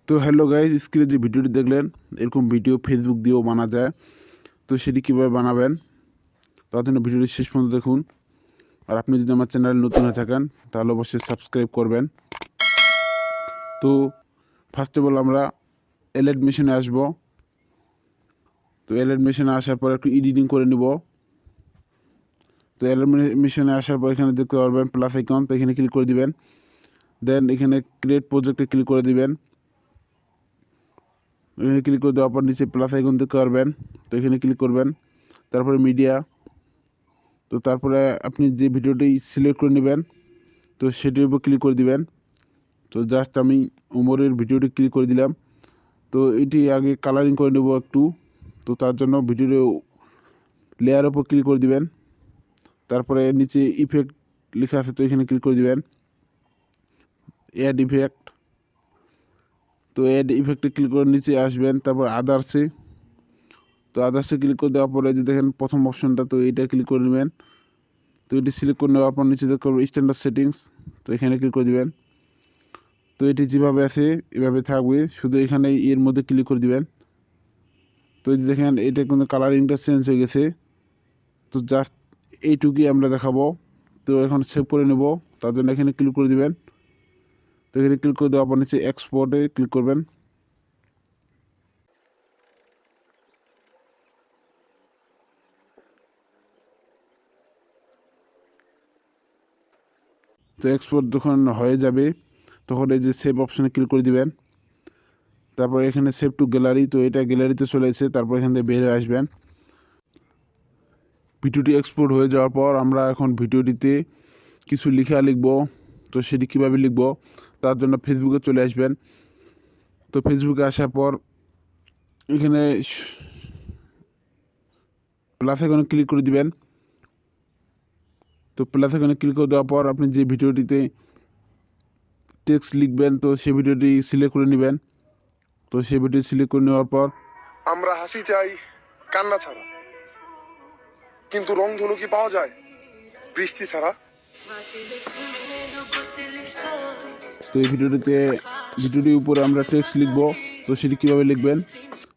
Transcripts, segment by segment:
তো hello guys, স্ক্রিনে যে ভিডিওটি দেখলেন এরকম ভিডিও ফেসবুক দিয়েও বানা যায়। তো সেটি কীভাবে বানাবেন তার জন্য ভিডিওটি শেষ পর্যন্ত দেখুন। আর আপনি যদি আমার চ্যানেলে নতুন হয়ে থাকেন তাহলে অবশ্যই সাবস্ক্রাইব করবেন। তো ফার্স্ট অফ অল আমরা এলিট মেশিনে আসব। তো এলিট মেশিনে আসার পর একটু এডিটিং করে নিব। তো এলিট মেশিনে আসার পর এখানে দেখতে পারবেন প্লাস আইকন, তো এখানে ক্লিক করে দিবেন। দেন এখানে ক্রিয়েট প্রজেক্টে ক্লিক করে দিবেন। এখানে ক্লিক করে দেওয়ার পর নিচে প্লাস আইকন দেখতে পারবেন, তো এখানে ক্লিক করবেন। তারপরে মিডিয়া, তো তারপরে আপনি যে ভিডিওটি সিলেক্ট করে নেবেন তো সেটির উপর ক্লিক করে দিবেন। তো জাস্ট আমি উমরের ভিডিওটি ক্লিক করে দিলাম। তো এটি আগে কালারিং করে নেব একটু। তো তার জন্য ভিডিওর লেয়ার উপর ক্লিক করে দিবেন। তারপরে নিচে ইফেক্ট লেখা আছে, তো এখানে ক্লিক করে দিবেন অ্যাড ইফেক্ট। তো অ্যাড ইফেক্টে ক্লিক করে নিচে আসবেন, তারপর আদার্সে। তো আদার্সে ক্লিক করে দেওয়ার পরে যে দেখেন প্রথম অপশনটা, তো এইটা ক্লিক করে নেবেন। তো এটি সিলেক্ট করে নেওয়ার পর নিচে দেখতে পারবেন স্ট্যান্ডার্ড সেটিংস, তো এখানে ক্লিক করে দিবেন। তো এটি যেভাবে আছে এভাবে থাকবে, শুধু এখানে এর মধ্যে ক্লিক করে দিবেন। তো এই যে দেখেন এটা কিন্তু কালারিংটা চেঞ্জ হয়ে গেছে। তো জাস্ট এইটুকুই আমরা দেখাবো। তো এখন সেভ করে নেব, তার জন্য এখানে ক্লিক করে দিবেন। তো এখানে ক্লিক করে দেওয়ার পর নিচে এক্সপোর্টে ক্লিক করবেন। তো এক্সপোর্ট যখন হয়ে যাবে তখন এই যে সেভ অপশানে ক্লিক করে দিবেন। তারপর এখানে সেভ টু গ্যালারি, তো এটা গ্যালারিতে চলে এসেছে। তারপর এখান থেকে বের হয়ে আসবেন। ভিডিওটি এক্সপোর্ট হয়ে যাওয়ার পর আমরা এখন ভিডিওটিতে কিছু লেখা লিখব। তো সেটি কীভাবে লিখব তার জন্য ফেসবুকে চলে আসবেন। তো ফেসবুকে আসার পর এখানে প্লাস আইকনে ক্লিক করে দিবেন। তো প্লাস আইকনে ক্লিক করে দেওয়ার পর আপনি যে ভিডিওটিতে টেক্সট লিখবেন তো সেই ভিডিওটি সিলেক্ট করে নেবেন। তো সেই ভিডিও সিলেক্ট করে নেওয়ার পর আমরা হাসি চাই কান্না ছাড়া, কিন্তু রংধনু কি পাওয়া যায় বৃষ্টি ছাড়া? তো এই ভিডিওটির উপরে আমরা টেক্সট লিখব। তো সেটি কীভাবে লিখবেন,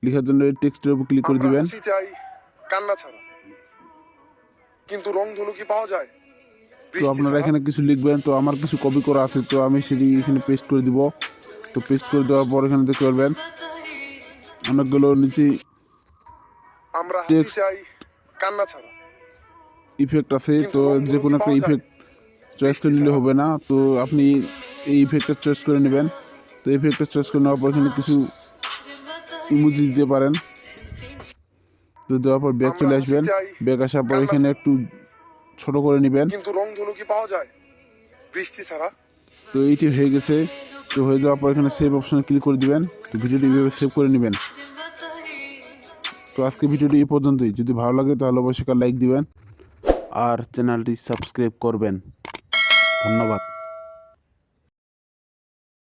লেখার জন্য এই টেক্সটের উপর ক্লিক করে দিবেন। হাসি চাই কান্না ছাড়া, কিন্তু রংধনু কি পাওয়া যায়? তো আপনারা এখানে কিছু লিখবেন। তো আমার কিছু কপি করা আছে, তো আমি সেটি এখানে পেস্ট করে দিব। তো পেস্ট করে দেওয়ার পর এখানে দেখতে পারবেন অনেকগুলো নিচে আমরা হাসি চাই কান্না ছাড়া ইফেক্ট আছে। তো যে কোনো একটা ইফেক্ট চয়েস করে নিলে হবে না, তো আপনি এই ইফেক্টটা চয়েস করে নেবেন। তো ইফেক্টটা চয়েস করে নেওয়ার পর এখানে কিছু ইমোজি দিতে পারেন। তো দেওয়ার পর ব্যাক চলে আসবেন। ব্যাক আসার পর এখানে একটু ছোট করে নেবেন। কিন্তু রংধনু কি পাওয়া যায় বৃষ্টি ছাড়া? তো এইটি হয়ে গেছে। তো হয়ে যাওয়ার পর এখানে সেভ অপশনে ক্লিক করে দিবেন। তো ভিডিওটি এইভাবে সেভ করে নেবেন। তো আজকে ভিডিওটি এই পর্যন্তই। যদি ভালো লাগে তাহলে অবশ্যই লাইক দিবেন আর চ্যানেলটি সাবস্ক্রাইব করবেন। ধন্যবাদ।